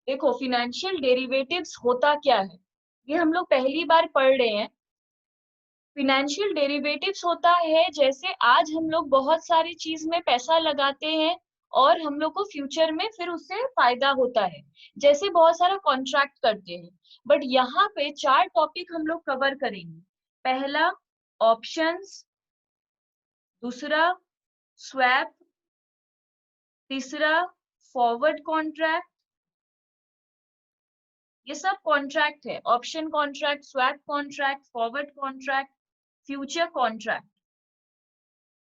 देखो, financial derivatives होता क्या है, ये हम लोग पहली बार पढ़ रहे हैं। फिनेंशियल डेरिवेटिव्स होता है जैसे आज हम लोग बहुत सारी चीज में पैसा लगाते हैं और हम लोग को फ्यूचर में फिर उससे फायदा होता है, जैसे बहुत सारा कॉन्ट्रैक्ट करते हैं। बट यहाँ पे चार टॉपिक हम लोग कवर करेंगे। पहला ऑप्शंस, दूसरा स्वैप, तीसरा फॉरवर्ड कॉन्ट्रैक्ट। ये सब कॉन्ट्रैक्ट है, option contract, swap contract, forward contract, future contract.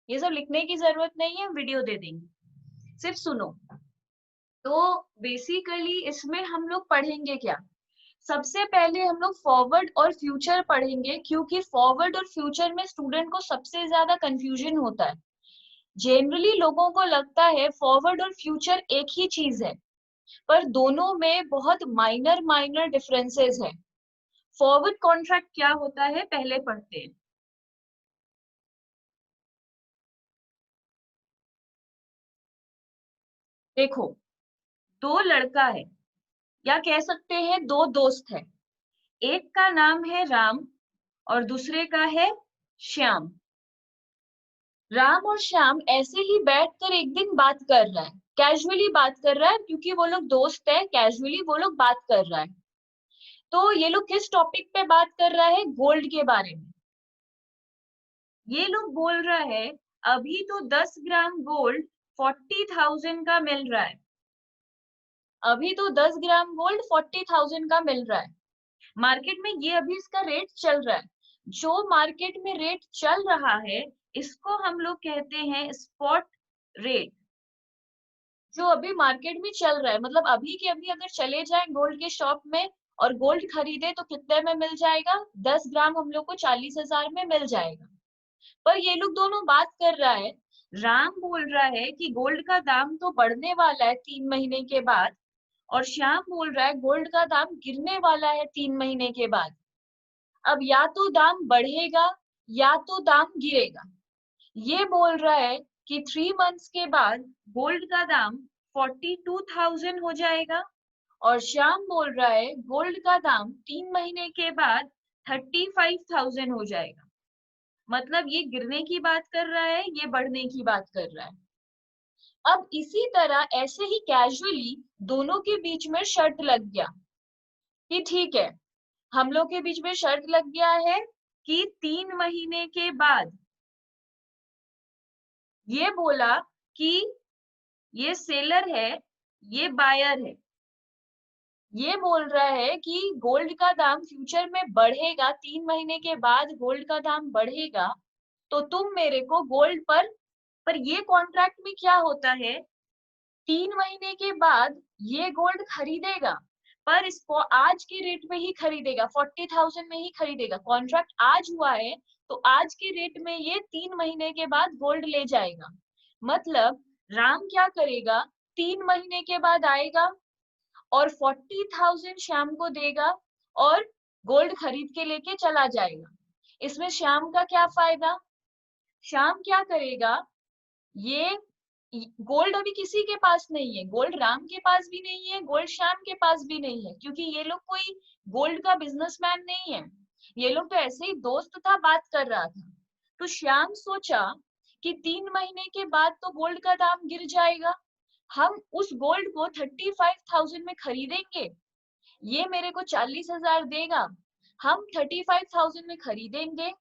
ये सब लिखने की जरूरत नहीं है, हम वीडियो दे देंगे, सिर्फ सुनो। तो बेसिकली इसमें हम लोग पढ़ेंगे क्या, सबसे पहले हम लोग फॉरवर्ड और फ्यूचर पढ़ेंगे, क्योंकि फॉरवर्ड और फ्यूचर में स्टूडेंट को सबसे ज्यादा कंफ्यूजन होता है। जनरली लोगों को लगता है फॉरवर्ड और फ्यूचर एक ही चीज है, पर दोनों में बहुत माइनर माइनर डिफरेंसेस हैं। फॉरवर्ड कॉन्ट्रैक्ट क्या होता है पहले पढ़ते हैं। देखो, दो लड़का है, या कह सकते हैं दो दोस्त है। एक का नाम है राम और दूसरे का है श्याम। राम और श्याम ऐसे ही बैठकर एक दिन बात कर रहा है, कैजुअली बात कर रहा है, क्योंकि वो लोग दोस्त है, कैजुअली वो लोग बात कर रहा है। तो ये लोग किस टॉपिक पे बात कर रहा है, गोल्ड के बारे में। ये लोग बोल रहा है अभी तो 10 ग्राम गोल्ड 40,000 का मिल रहा है। अभी तो 10 ग्राम गोल्ड 40,000 का मिल रहा है मार्केट में, ये अभी इसका रेट चल रहा है। जो मार्केट में रेट चल रहा है इसको हम लोग कहते हैं स्पॉट रेट। जो अभी मार्केट में चल रहा है, मतलब अभी के अभी अगर चले जाए गोल्ड के शॉप में और गोल्ड खरीदे तो कितने में मिल जाएगा, 10 ग्राम हम लोग को 40,000 में मिल जाएगा। पर ये लोग दोनों बात कर रहा है, राम बोल रहा है कि गोल्ड का दाम तो बढ़ने वाला है 3 महीने के बाद, और श्याम बोल रहा है गोल्ड का दाम गिरने वाला है 3 महीने के बाद। अब या तो दाम बढ़ेगा या तो दाम गिरेगा। ये बोल रहा है कि 3 मंथ्स के बाद गोल्ड का दाम 42,000 हो जाएगा, और श्याम बोल रहा है गोल्ड का दाम 3 महीने के बाद 35,000 हो जाएगा। मतलब ये गिरने की बात कर रहा है, ये बढ़ने की बात कर रहा है। अब इसी तरह ऐसे ही कैजुअली दोनों के बीच में शर्त लग गया कि ठीक है, हम लोग के बीच में शर्त लग गया है कि 3 महीने के बाद, ये बोला कि ये सेलर है, ये बायर है। ये बोल रहा है कि गोल्ड का दाम फ्यूचर में बढ़ेगा, 3 महीने के बाद गोल्ड का दाम बढ़ेगा, तो तुम मेरे को गोल्ड पर ये कॉन्ट्रैक्ट में क्या होता है, 3 महीने के बाद ये गोल्ड खरीदेगा, पर इसको आज के रेट में ही खरीदेगा, 40,000 में ही खरीदेगा। कॉन्ट्रैक्ट आज हुआ है तो आज के रेट में ये 3 महीने के बाद गोल्ड ले जाएगा। मतलब राम क्या करेगा, 3 महीने के बाद आएगा और 40,000 श्याम को देगा और गोल्ड खरीद के लेके चला जाएगा। इसमें श्याम का क्या फायदा, श्याम क्या करेगा, ये गोल्ड अभी किसी के पास नहीं है, गोल्ड राम के पास भी नहीं है, गोल्ड श्याम के पास भी नहीं है, क्योंकि ये लोग कोई गोल्ड का बिजनेसमैन नहीं है। ये लोग तो ऐसे ही दोस्त था, बात कर रहा था। तो श्याम सोचा कि 3 महीने के बाद तो गोल्ड का दाम गिर जाएगा, हम उस गोल्ड को 35,000 में खरीदेंगे, ये मेरे को 40,000 देगा, हम 35,000 में खरीदेंगे,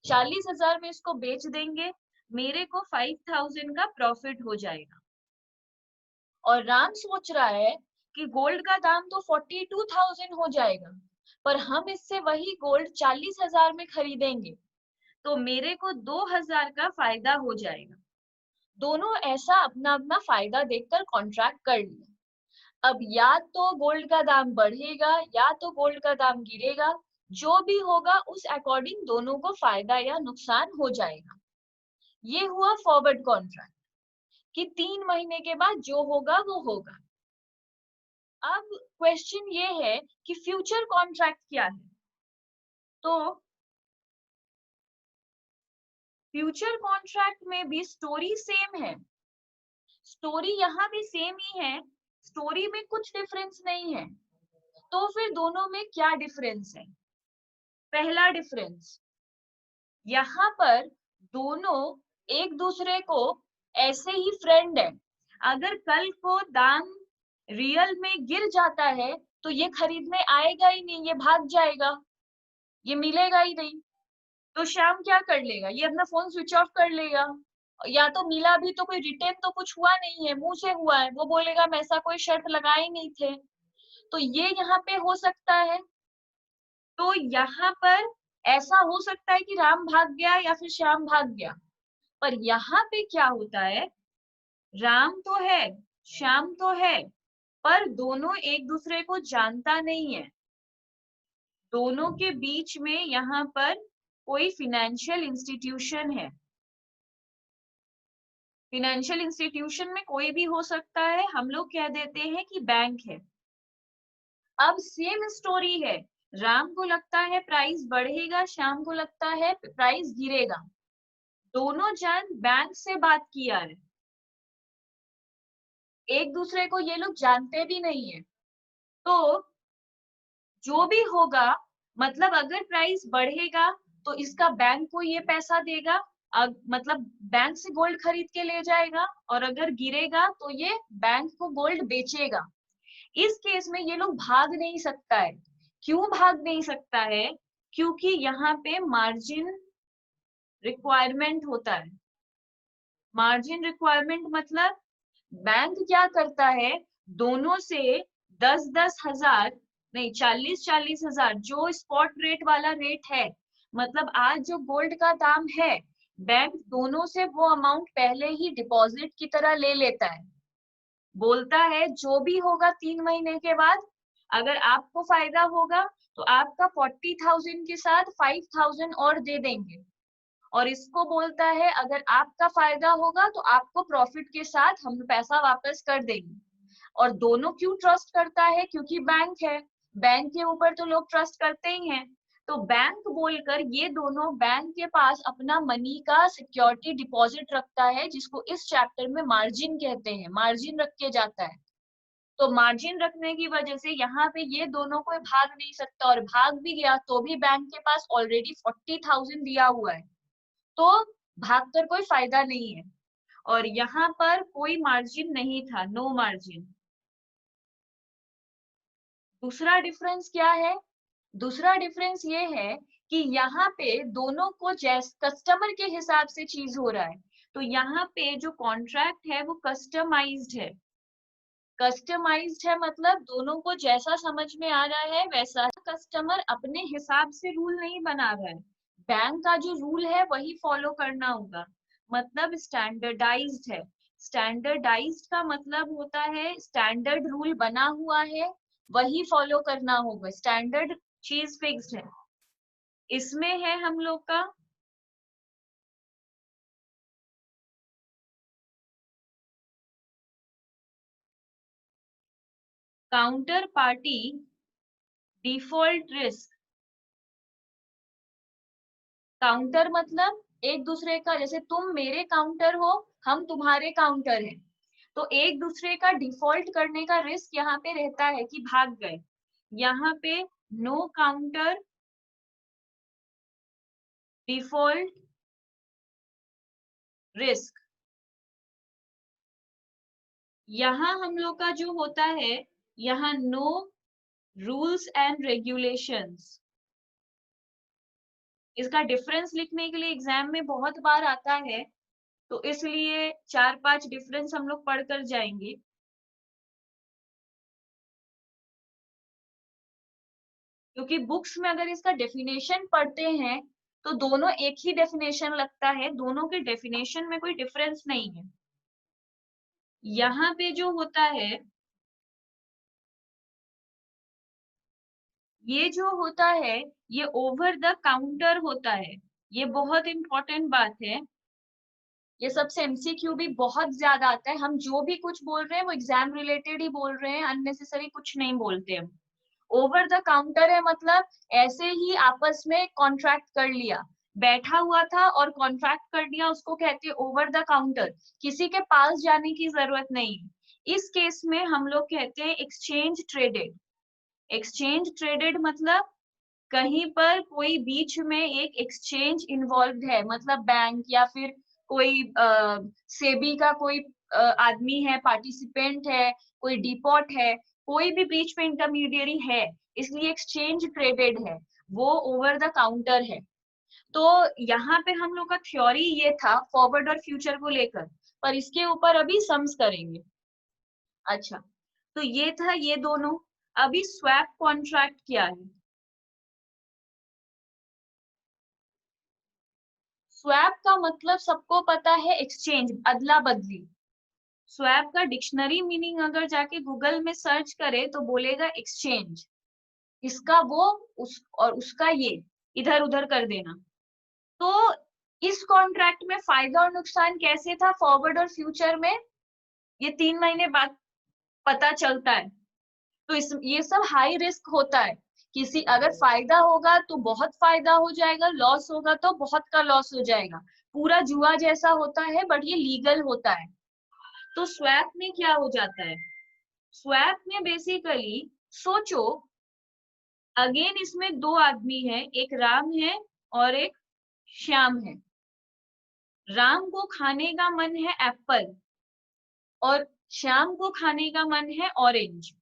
40,000 में इसको बेच देंगे, मेरे को 5,000 का प्रॉफिट हो जाएगा। और राम सोच रहा है कि गोल्ड का दाम तो 42,000 हो जाएगा, पर हम इससे वही गोल्ड 40,000 में खरीदेंगे, तो मेरे को 2,000 का फायदा हो जाएगा। दोनों ऐसा अपना अपना फायदा देखकर कॉन्ट्रैक्ट कर लिया। अब या तो गोल्ड का दाम बढ़ेगा या तो गोल्ड का दाम गिरेगा, जो भी होगा उस अकॉर्डिंग दोनों को फायदा या नुकसान हो जाएगा। ये हुआ फॉरवर्ड कॉन्ट्रैक्ट कि 3 महीने के बाद जो होगा वो होगा। अब क्वेश्चन ये है कि फ्यूचर कॉन्ट्रैक्ट क्या है। तो फ्यूचर कॉन्ट्रैक्ट में भी स्टोरी सेम है, स्टोरी यहाँ भी सेम ही है, स्टोरी में कुछ डिफरेंस नहीं है, तो फिर दोनों में क्या डिफरेंस है? पहला डिफरेंस, यहाँ पर दोनों एक दूसरे को ऐसे ही फ्रेंड है, अगर कल को दाम रियल में गिर जाता है तो ये खरीदने आएगा ही नहीं, ये भाग जाएगा, ये मिलेगा ही नहीं। तो श्याम क्या कर लेगा? ये अपना फोन स्विच ऑफ कर लेगा, या तो मिला भी तो कोई रिटर्न तो कुछ हुआ नहीं है, मुंह से हुआ है, वो बोलेगा मैं ऐसा कोई शर्त लगाए नहीं थे। तो ये यहाँ पे हो सकता है। तो यहाँ पर ऐसा हो सकता है कि राम भाग गया या फिर श्याम भाग गया, पर यहाँ पे क्या होता है, राम तो है, श्याम तो है, पर दोनों एक दूसरे को जानता नहीं है। दोनों के बीच में यहाँ पर कोई फिनेंशियल इंस्टीट्यूशन है। फिनेंशियल इंस्टीट्यूशन में कोई भी हो सकता है, हम लोग कह देते हैं कि बैंक है। अब सेम स्टोरी है, राम को लगता है प्राइस बढ़ेगा, श्याम को लगता है प्राइस गिरेगा। दोनों जन बैंक से बात किया है, एक दूसरे को ये लोग जानते भी नहीं है। तो जो भी होगा, मतलब अगर प्राइस बढ़ेगा तो इसका बैंक को ये पैसा देगा, मतलब बैंक से गोल्ड खरीद के ले जाएगा, और अगर गिरेगा तो ये बैंक को गोल्ड बेचेगा। इस केस में ये लोग भाग नहीं सकता है। क्यों भाग नहीं सकता है? क्योंकि यहाँ पे मार्जिन रिक्वायरमेंट होता है। मार्जिन रिक्वायरमेंट मतलब बैंक क्या करता है, दोनों से 10-10 हजार नहीं, 40-40 हजार, जो स्पॉट रेट वाला रेट है, मतलब आज जो गोल्ड का दाम है, बैंक दोनों से वो अमाउंट पहले ही डिपॉजिट की तरह ले लेता है। बोलता है जो भी होगा 3 महीने के बाद, अगर आपको फायदा होगा तो आपका 40,000 के साथ 5,000 और दे देंगे, और इसको बोलता है अगर आपका फायदा होगा तो आपको प्रॉफिट के साथ हम पैसा वापस कर देंगे। और दोनों क्यों ट्रस्ट करता है? क्योंकि बैंक है, बैंक के ऊपर तो लोग ट्रस्ट करते ही हैं। तो बैंक बोलकर ये दोनों बैंक के पास अपना मनी का सिक्योरिटी डिपॉजिट रखता है, जिसको इस चैप्टर में मार्जिन कहते हैं, मार्जिन रख के जाता है। तो मार्जिन रखने की वजह से यहाँ पे ये दोनों कोई भाग नहीं सकता, और भाग भी गया तो भी बैंक के पास ऑलरेडी 40,000 दिया हुआ है, तो भागकर कोई फायदा नहीं है। और यहाँ पर कोई मार्जिन नहीं था, नो मार्जिन। दूसरा डिफरेंस क्या है? दूसरा डिफरेंस ये है कि यहाँ पे दोनों को कस्टमर के हिसाब से चीज हो रहा है। तो यहाँ पे जो कॉन्ट्रैक्ट है वो कस्टमाइज्ड है। कस्टमाइज्ड है मतलब दोनों को जैसा समझ में आ रहा है वैसा, कस्टमर अपने हिसाब से रूल नहीं बना रहा है, बैंक का जो रूल है वही फॉलो करना होगा, मतलब स्टैंडर्डाइज्ड है। स्टैंडर्डाइज्ड का मतलब होता है स्टैंडर्ड रूल बना हुआ है, वही फॉलो करना होगा, स्टैंडर्ड चीज फिक्स्ड है। इसमें है हम लोग का counter party default risk. Counter मतलब एक दूसरे का, जैसे तुम मेरे काउंटर हो, हम तुम्हारे काउंटर हैं, तो एक दूसरे का डिफॉल्ट करने का रिस्क यहाँ पे रहता है कि भाग गए। यहाँ पे नो काउंटर डिफॉल्ट रिस्क। यहाँ हम लोग का जो होता है, यहाँ नो रूल्स एंड रेगुलेशंस। इसका डिफरेंस लिखने के लिए एग्जाम में बहुत बार आता है, तो इसलिए 4-5 डिफरेंस हम लोग पढ़कर जाएंगे। क्योंकि बुक्स में अगर इसका डेफिनेशन पढ़ते हैं तो दोनों एक ही डेफिनेशन लगता है, दोनों के डेफिनेशन में कोई डिफरेंस नहीं है। यहाँ पे जो होता है, ये जो होता है ये ओवर द काउंटर होता है, ये बहुत इंपॉर्टेंट बात है। ये सबसे एमसीक्यू भी बहुत ज्यादा आता है, हम जो भी कुछ बोल रहे हैं वो एग्जाम रिलेटेड ही बोल रहे हैं, अननेसेसरी कुछ नहीं बोलते हम। ओवर द काउंटर है मतलब ऐसे ही आपस में कॉन्ट्रैक्ट कर लिया, बैठा हुआ था और कॉन्ट्रैक्ट कर लिया, उसको कहते हैं ओवर द काउंटर। किसी के पास जाने की जरूरत नहीं है, इस केस में हम लोग कहते हैं एक्सचेंज ट्रेडेड। एक्सचेंज ट्रेडेड मतलब कहीं पर कोई बीच में एक एक्सचेंज इन्वॉल्व है, मतलब बैंक या फिर कोई सेबी का कोई आदमी है, पार्टिसिपेंट है, कोई डिपॉट है, कोई भी बीच में इंटरमीडियरी है, इसलिए एक्सचेंज ट्रेडेड है, वो ओवर द काउंटर है। तो यहाँ पे हम लोग का थ्योरी ये था फॉरवर्ड और फ्यूचर को लेकर, पर इसके ऊपर अभी सम्स करेंगे। अच्छा, तो ये था ये दोनों। अभी स्वैप कॉन्ट्रैक्ट क्या है? स्वैप का मतलब सबको पता है, एक्सचेंज, अदला बदली। स्वैप का डिक्शनरी मीनिंग अगर जाके गूगल में सर्च करे तो बोलेगा एक्सचेंज, इसका वो उस और उसका ये, इधर उधर कर देना। तो इस कॉन्ट्रैक्ट में फायदा और नुकसान कैसे था फॉरवर्ड और फ्यूचर में, ये 3 महीने बाद पता चलता है। तो ये सब हाई रिस्क होता है। किसी अगर फायदा होगा तो बहुत फायदा हो जाएगा, लॉस होगा तो बहुत का लॉस हो जाएगा। पूरा जुआ जैसा होता है, बट ये लीगल होता है। तो स्वैप में क्या हो जाता है? स्वैप में बेसिकली सोचो, अगेन इसमें दो आदमी है, एक राम है और एक श्याम है। राम को खाने का मन है एप्पल और श्याम को खाने का मन है ऑरेंज।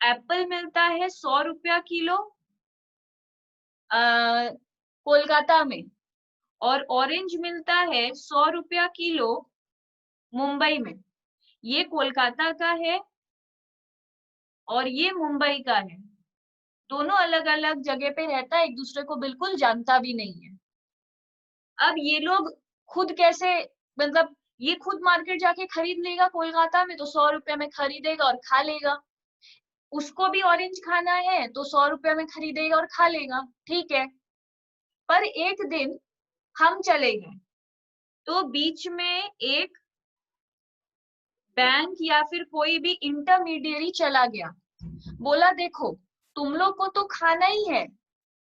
एप्पल मिलता है 100 रुपया किलो कोलकाता में, और ऑरेंज मिलता है 100 रुपया किलो मुंबई में। ये कोलकाता का है और ये मुंबई का है। दोनों अलग अलग जगह पे रहता है, एक दूसरे को बिल्कुल जानता भी नहीं है। अब ये लोग खुद कैसे, मतलब ये खुद मार्केट जाके खरीद लेगा कोलकाता में तो 100 रुपया में खरीदेगा और खा लेगा। उसको भी ऑरेंज खाना है तो 100 रुपया में खरीदेगा और खा लेगा, ठीक है। पर एक दिन हम चले गए तो बीच में एक बैंक या फिर कोई भी इंटरमीडियरी चला गया, बोला देखो तुम लोग को तो खाना ही है,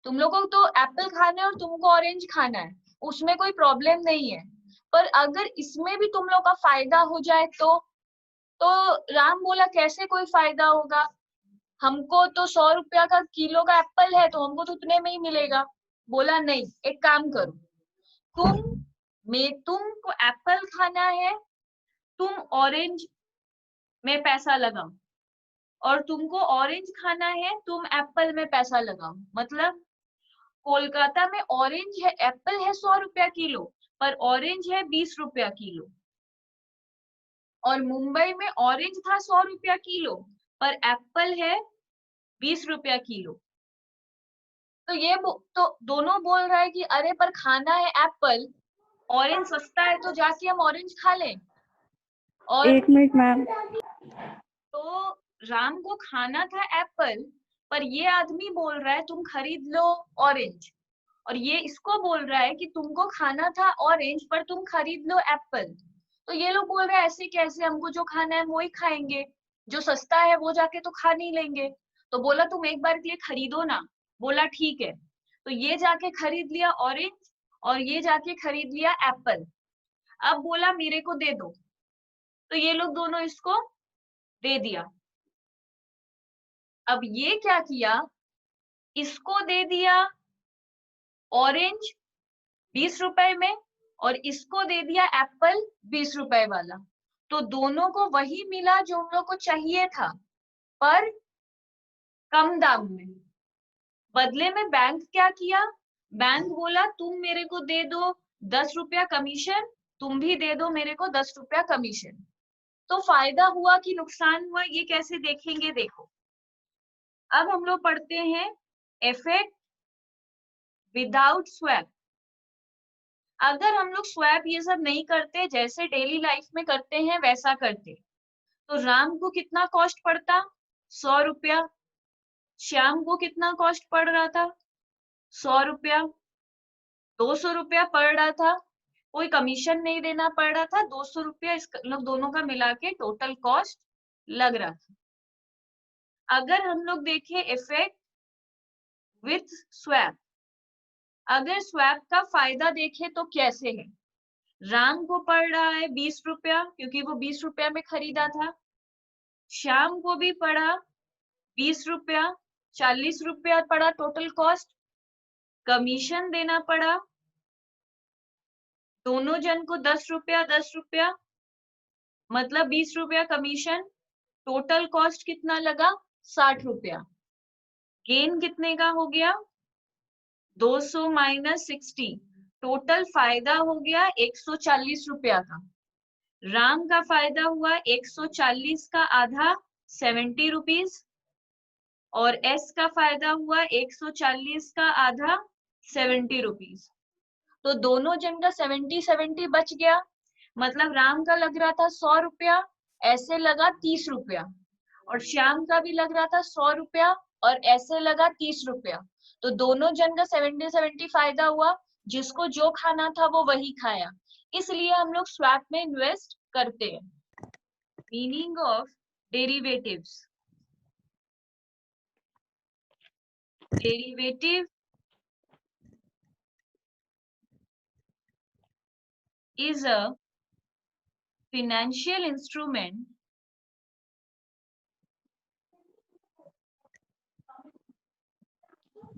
तुम लोग को तो एप्पल खाना है और तुमको ऑरेंज खाना है, उसमें कोई प्रॉब्लम नहीं है, पर अगर इसमें भी तुम लोग का फायदा हो जाए तो राम बोला कैसे कोई फायदा होगा, हमको तो 100 रुपया का किलो का एप्पल है तो हमको तो उतने में ही मिलेगा। बोला नहीं, एक काम करो, तुमको एप्पल खाना है, तुम ऑरेंज में पैसा लगाओ, और तुमको ऑरेंज खाना है तुम एप्पल में पैसा लगाओ। मतलब कोलकाता में ऑरेंज है, एप्पल है 100 रुपया किलो, पर ऑरेंज है 20 रुपया किलो, और मुंबई में ऑरेंज था 100 रुपया किलो पर एप्पल है 20 रुपया किलो। तो तो दोनों बोल रहा है कि अरे पर खाना है एप्पल, ऑरेंज सस्ता है तो जाके हम ऑरेंज खा लें। और 1 मिनट मैम। तो राम को खाना था एप्पल, पर ये आदमी बोल रहा है तुम खरीद लो ऑरेंज, और ये इसको बोल रहा है कि तुमको खाना था ऑरेंज पर तुम खरीद लो एप्पल। तो ये लोग बोल रहे हैं ऐसे कैसे, हमको जो खाना है वो ही खाएंगे, जो सस्ता है वो जाके तो खा नहीं लेंगे। तो बोला तुम एक बार के लिए खरीदो ना। बोला ठीक है। तो ये जाके खरीद लिया ऑरेंज और ये जाके खरीद लिया एप्पल। अब बोला मेरे को दे दो, तो ये लोग दोनों इसको दे दिया। अब ये क्या किया, इसको दे दिया ऑरेंज 20 रुपए में और इसको दे दिया एप्पल 20 रुपए वाला। तो दोनों को वही मिला जो उन लोग को चाहिए था, पर कम दाम में। बदले में बैंक क्या किया, बैंक बोला तुम मेरे को दे दो 10 रुपया कमीशन, तुम भी दे दो मेरे को 10 रुपया कमीशन। तो फायदा हुआ कि नुकसान हुआ, ये कैसे देखेंगे, देखो। अब हम लोग पढ़ते हैं इफेक्ट विदाउट स्वैप। अगर हम लोग स्वैप ये सब नहीं करते, जैसे डेली लाइफ में करते हैं वैसा करते, तो राम को कितना कॉस्ट पड़ता, 100 रुपया। श्याम को कितना कॉस्ट पड़ रहा था, 100 रुपया। 200 रुपया पड़ रहा था, कोई कमीशन नहीं देना पड़ रहा था, 200 रुपया इस लोग दोनों का मिला के टोटल कॉस्ट लग रहा था। अगर हम लोग देखें इफेक्ट विथ स्वैप, अगर स्वैप का फायदा देखें तो कैसे है, राम को पड़ रहा है 20 रुपया, क्योंकि वो 20 रुपया में खरीदा था। श्याम को भी पड़ा 20 रुपया, 40 रुपया पड़ा टोटल कॉस्ट। कमीशन देना पड़ा दोनों जन को 10 रुपया 10 रुपया, मतलब 20 रुपया कमीशन। टोटल कॉस्ट कितना लगा? 60 रुपया। गेन कितने का हो गया? 200 माइनस 60। टोटल फायदा हो गया 140 रुपया का। राम का फायदा हुआ 140 का आधा 70 रुपीज, और एस का फायदा हुआ 140 का आधा 70 रुपीज। तो दोनों जन का 70-70 बच गया। मतलब राम का लग रहा था 100 रुपया, ऐसे लगा 30 रुपया, और श्याम का भी लग रहा था 100 रुपया और ऐसे लगा 30 रुपया। तो दोनों जन का 70-70 फायदा हुआ। जिसको जो खाना था वो वही खाया। इसलिए हम लोग स्वैप में इन्वेस्ट करते हैं। Meaning of derivatives. Derivative is a financial instrument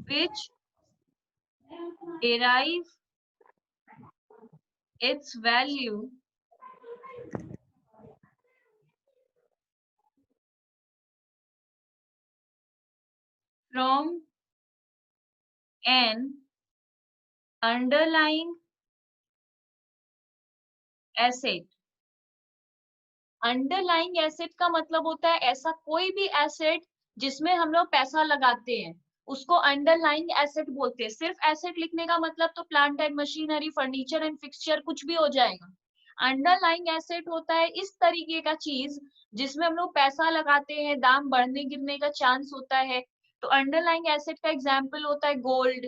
which derive its value from an underlying asset। Underlying asset का मतलब होता है ऐसा कोई भी एसेट जिसमें हम लोग पैसा लगाते हैं, उसको अंडरलाइंग एसेट बोलते हैं। सिर्फ एसेट लिखने का मतलब तो plant and machinery, furniture and fixture कुछ भी हो जाएगा। अंडरलाइंग एसेट होता है इस तरीके का चीज जिसमें हम लोग पैसा लगाते हैं, दाम बढ़ने गिरने का चांस होता है। तो अंडरलाइंग एसेट का एग्जाम्पल होता है गोल्ड,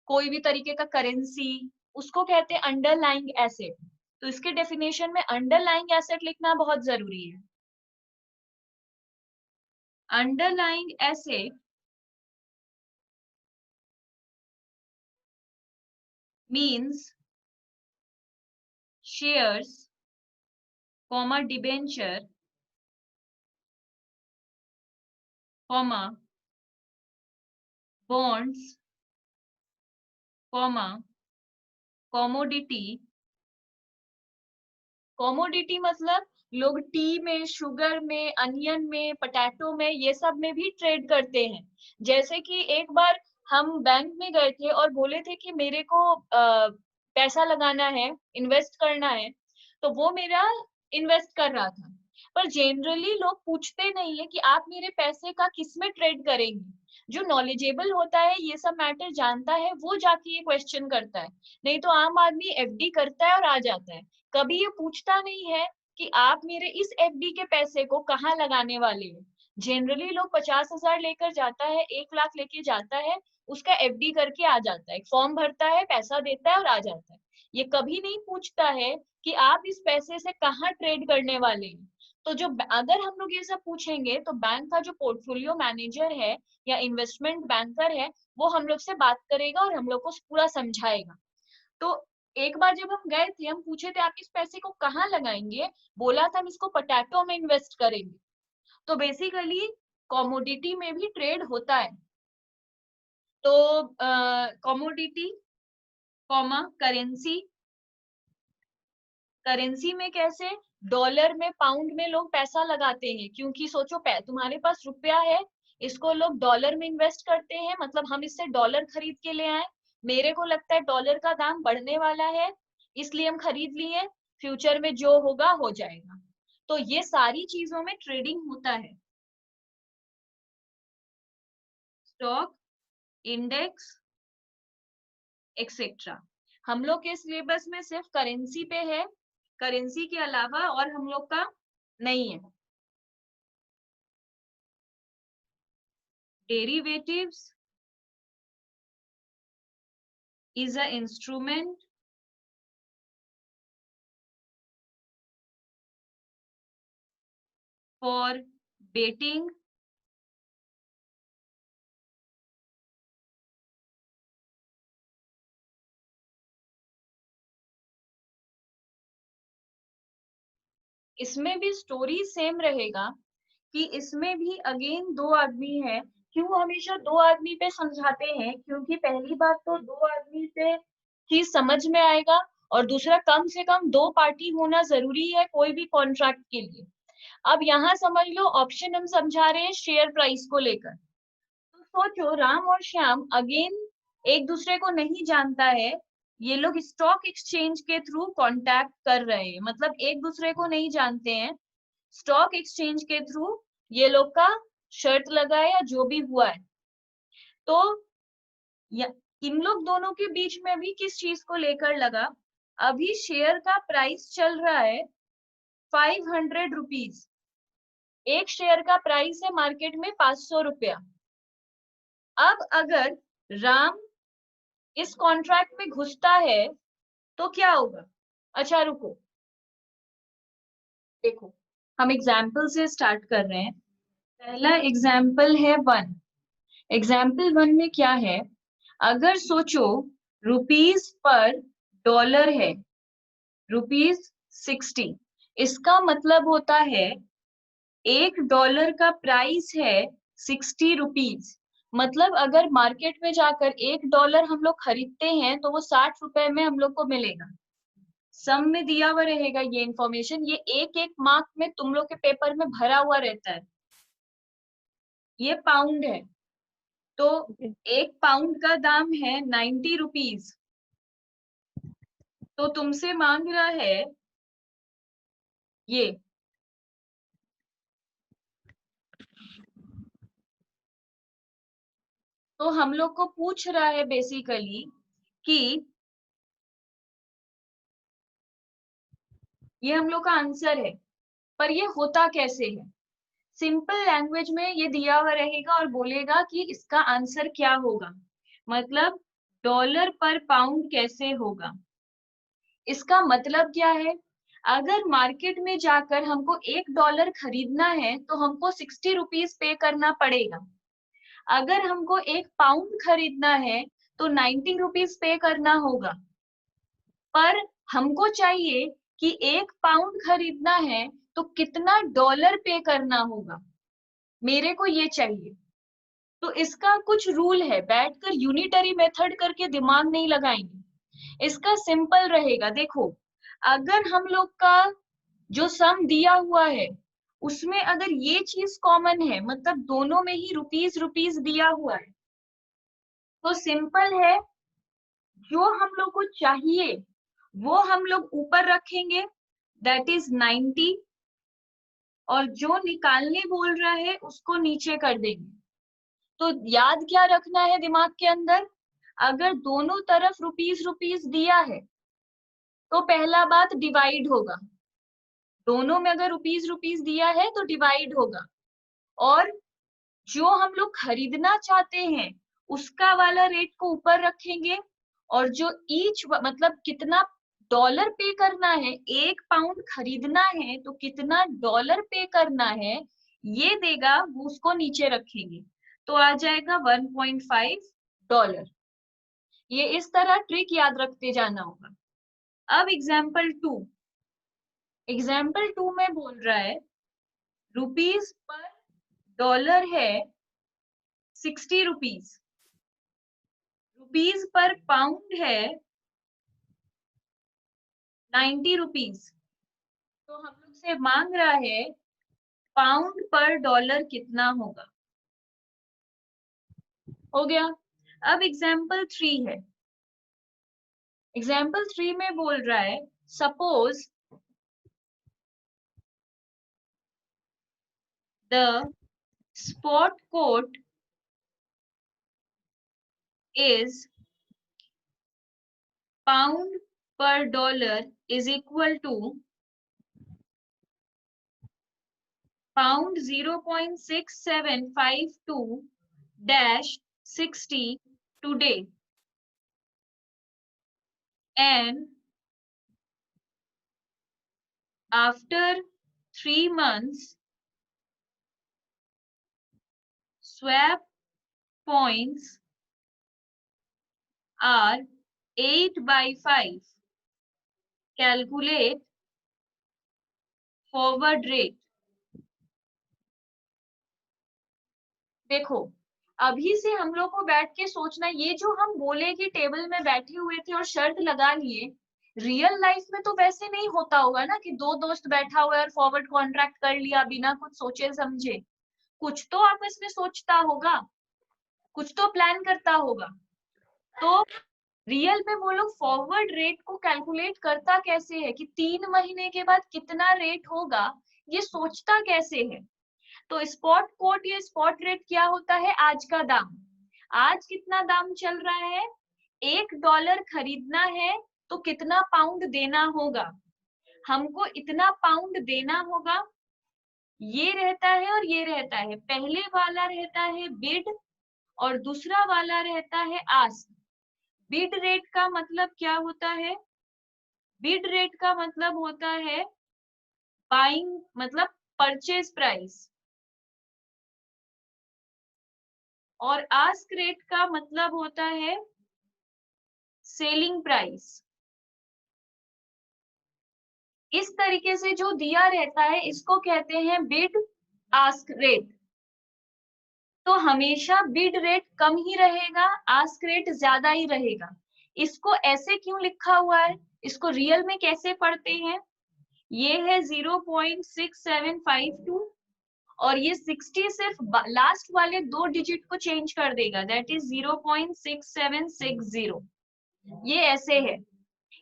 कोई भी तरीके का करेंसी, उसको कहते हैं अंडरलाइंग एसेट। तो इसके डेफिनेशन में अंडरलाइंग एसेट लिखना बहुत जरूरी है। Underlying asset means shares, comma debenture, comma bonds, comma commodity. Commodity मतलब लोग टी में, शुगर में, अनियन में, पोटैटो में, ये सब में भी ट्रेड करते हैं। जैसे कि एक बार हम बैंक में गए थे और बोले थे कि मेरे को पैसा लगाना है, इन्वेस्ट करना है, तो वो मेरा इन्वेस्ट कर रहा था। पर जनरली लोग पूछते नहीं है कि आप मेरे पैसे का किस में ट्रेड करेंगे। जो नॉलेजेबल होता है, ये सब मैटर जानता है, वो जाके ये क्वेश्चन करता है। नहीं तो आम आदमी एफडी करता है और आ जाता है। कभी ये पूछता नहीं है कि आप मेरे इस एफडी के पैसे को कहाँ लगाने वाले हो। जनरली लोग 50,000 लेकर जाता है, 1 लाख लेके जाता है, उसका एफडी करके आ जाता है, फॉर्म भरता है, पैसा देता है और आ जाता है। ये कभी नहीं पूछता है कि आप इस पैसे से कहाँ ट्रेड करने वाले हैं। तो जो अगर हम लोग ये सब पूछेंगे तो बैंक का जो पोर्टफोलियो मैनेजर है या इन्वेस्टमेंट बैंकर है, वो हम लोग से बात करेगा और हम लोग को पूरा समझाएगा। तो एक बार जब हम गए थे, हम पूछे थे आप इस पैसे को कहाँ लगाएंगे, बोला था हम इसको पोटैटो में इन्वेस्ट करेंगे। तो बेसिकली कॉमोडिटी में भी ट्रेड होता है। तो कॉमोडिटी, कॉमा करेंसी। करेंसी में कैसे? डॉलर में, पाउंड में लोग पैसा लगाते हैं, क्योंकि सोचो तुम्हारे पास रुपया है, इसको लोग डॉलर में इन्वेस्ट करते हैं, मतलब हम इससे डॉलर खरीद के ले आए। मेरे को लगता है डॉलर का दाम बढ़ने वाला है, इसलिए हम खरीद लिए, फ्यूचर में जो होगा हो जाएगा। तो ये सारी चीजों में ट्रेडिंग होता है। Stock, index, etcetera. हम लोग के सिलेबस में सिर्फ करेंसी पे है, करेंसी के अलावा और हम लोग का नहीं है। Derivatives is an instrument for betting इसमें भी स्टोरी सेम रहेगा कि इसमें भी अगेन दो आदमी है। क्यों हमेशा दो आदमी पे समझाते हैं? क्योंकि पहली बात तो दो आदमी पे चीज समझ में आएगा, और दूसरा कम से कम दो पार्टी होना जरूरी है कोई भी कॉन्ट्रैक्ट के लिए। अब यहाँ समझ लो, ऑप्शन हम समझा रहे हैं शेयर प्राइस को लेकर। तो सोचो, राम और श्याम अगेन एक दूसरे को नहीं जानता है, ये लोग स्टॉक एक्सचेंज के थ्रू कांटेक्ट कर रहे हैं, मतलब एक दूसरे को नहीं जानते हैं। स्टॉक एक्सचेंज के थ्रू ये लोग का शर्त लगा है या जो भी हुआ है। तो इन लोग दोनों के बीच में भी किस चीज को लेकर लगा? अभी शेयर का प्राइस चल रहा है 500 रुपीज। एक शेयर का प्राइस है मार्केट में 500 रुपया। अब अगर राम इस कॉन्ट्रैक्ट में घुसता है तो क्या होगा? अच्छा रुको, देखो, हम एग्जाम्पल से स्टार्ट कर रहे हैं। पहला एग्जाम्पल है 1। एग्जाम्पल 1 में क्या है? अगर सोचो, रुपीस पर डॉलर है ₹60। इसका मतलब होता है $1 का प्राइस है 60 रुपीज। मतलब अगर मार्केट में जाकर $1 हम लोग खरीदते हैं तो वो 60 रुपए में हम लोग को मिलेगा। सम में दिया हुआ रहेगा ये इंफॉर्मेशन, ये एक एक मार्क में तुम लोग के पेपर में भरा हुआ रहता है। ये पाउंड है, तो 1 पाउंड का दाम है 90 रुपीज। तो तुमसे मांग रहा है ये, तो हम लोग को पूछ रहा है बेसिकली कि ये हम लोग का आंसर है, पर ये होता कैसे है? सिंपल लैंग्वेज में ये दिया हुआ रहेगा और बोलेगा कि इसका आंसर क्या होगा, मतलब डॉलर पर पाउंड कैसे होगा। इसका मतलब क्या है? अगर मार्केट में जाकर हमको $1 खरीदना है तो हमको 60 रुपीज पे करना पड़ेगा। अगर हमको 1 पाउंड खरीदना है तो 90 रुपीज पे करना होगा। पर हमको चाहिए कि 1 पाउंड खरीदना है तो कितना डॉलर पे करना होगा, मेरे को ये चाहिए। तो इसका कुछ रूल है, बैठकर यूनिटरी मेथड करके दिमाग नहीं लगाएंगे। इसका सिंपल रहेगा, देखो, अगर हम लोग का जो सम दिया हुआ है उसमें अगर ये चीज कॉमन है, मतलब दोनों में ही रुपीज रुपीज दिया हुआ है, तो सिंपल है, जो हम लोग को चाहिए वो हम लोग ऊपर रखेंगे, दैट इज 90, और जो निकालने बोल रहा है उसको नीचे कर देंगे। तो याद क्या रखना है दिमाग के अंदर? अगर दोनों तरफ रुपीज रुपीज दिया है तो पहला बात डिवाइड होगा। दोनों में अगर रुपीज रुपीज दिया है तो डिवाइड होगा, और जो हम लोग खरीदना चाहते हैं उसका वाला रेट को ऊपर रखेंगे, और जो ईच मतलब कितना डॉलर पे करना है, 1 पाउंड खरीदना है तो कितना डॉलर पे करना है ये देगा, वो उसको नीचे रखेंगे, तो आ जाएगा $1.5। ये इस तरह ट्रिक याद रखते जाना होगा। अब एग्जाम्पल टू में बोल रहा है रुपीस पर डॉलर है 60 रुपीज, रुपीस पर पाउंड है 90 रुपीज। तो हम लोग से मांग रहा है पाउंड पर डॉलर कितना होगा। हो गया। अब एग्जाम्पल 3 है। एग्जाम्पल 3 में बोल रहा है suppose the spot quote is pound per dollar is equal to pound 0.6752 dash 60 today, and after 3 months swap points are 8/5. Calculate forward rate. देखो अभी से हम लोग को बैठ के सोचना, ये जो हम बोले कि टेबल में बैठे हुए थे और शर्त लगा लिए, रियल लाइफ में तो वैसे नहीं होता होगा ना कि दो दोस्त बैठा हुआ है और फॉरवर्ड कॉन्ट्रैक्ट कर लिया बिना कुछ सोचे समझे। कुछ तो आपस में सोचता होगा, कुछ तो प्लान करता होगा। तो रियल में वो लोग फॉरवर्ड रेट को कैलकुलेट करता कैसे है कि 3 महीने के बाद कितना रेट होगा, ये सोचता कैसे है। तो स्पॉट कोट या स्पॉट रेट क्या होता है, आज का दाम। आज कितना दाम चल रहा है, $1 खरीदना है तो कितना पाउंड देना होगा, हमको इतना पाउंड देना होगा। ये रहता है और ये रहता है, पहले वाला रहता है बिड और दूसरा वाला रहता है आस्क। बिड रेट का मतलब क्या होता है, बिड रेट का मतलब होता है बाइंग, मतलब परचेज प्राइस, और आस्क रेट का मतलब होता है सेलिंग प्राइस। इस तरीके से जो दिया रहता है इसको कहते हैं बिड आस्क रेट। तो हमेशा बिड रेट कम ही रहेगा, आस्क रेट ज्यादा ही रहेगा। इसको ऐसे क्यों लिखा हुआ है, इसको रियल में कैसे पढ़ते हैं, ये है 0.6752 और ये 60 सिर्फ लास्ट वाले 2 डिजिट को चेंज कर देगा, दैट इज 0.6760। ये ऐसे है,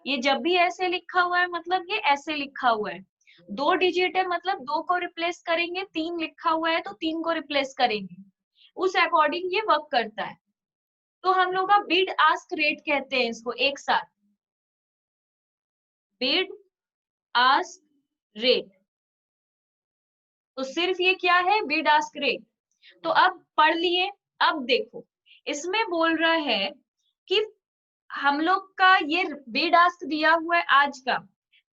ये जब भी ऐसे लिखा हुआ है मतलब ये ऐसे लिखा हुआ है। 2 डिजिट है मतलब 2 को रिप्लेस करेंगे, 3 लिखा हुआ है तो 3 को रिप्लेस करेंगे, उस अकॉर्डिंग ये वर्क करता है। तो हम लोग का बिड आस्क रेट कहते हैं इसको एक साथ, बिड आस्क रेट। तो सिर्फ ये क्या है, बिड आस्क रेट। तो अब पढ़ लिए। अब देखो इसमें बोल रहा है कि हम लोग का ये बिड आस्क दिया हुआ है आज का,